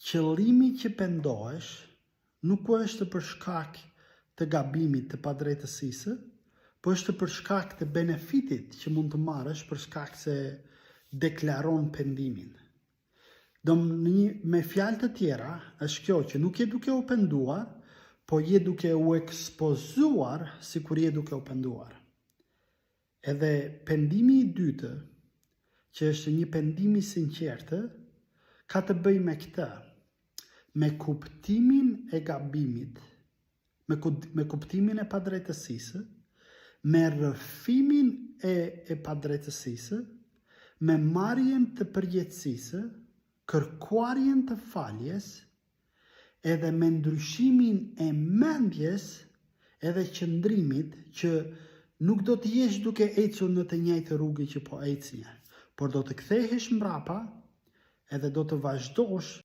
qëllimi që pendohesh nuk është për shkak të gabimit të padrejtësisë, po është për shkak të benefitit që mund të marrësh për shkak se deklaron pendimin. Me fjalë të tjera, është kjo që nuk je duke u penduar, po je duke u ekspozuar si kur je duke u penduar. Edhe pendimi i dytë, që është një pendimi sinqertë, ka të bëj me këtë, me kuptimin e gabimit, me kuptimin e padrejtësisë, me rrëfimin e padrejtësisë, me marrjen të përgjegjësisë, kërkuarjen të faljes, edhe me ndryshimin e mendjes edhe qëndrimit që nuk do të jesh duke ecur në të njëjtë rrugë që po ecje, por do të kthehesh mbrapa edhe do të vazhdosh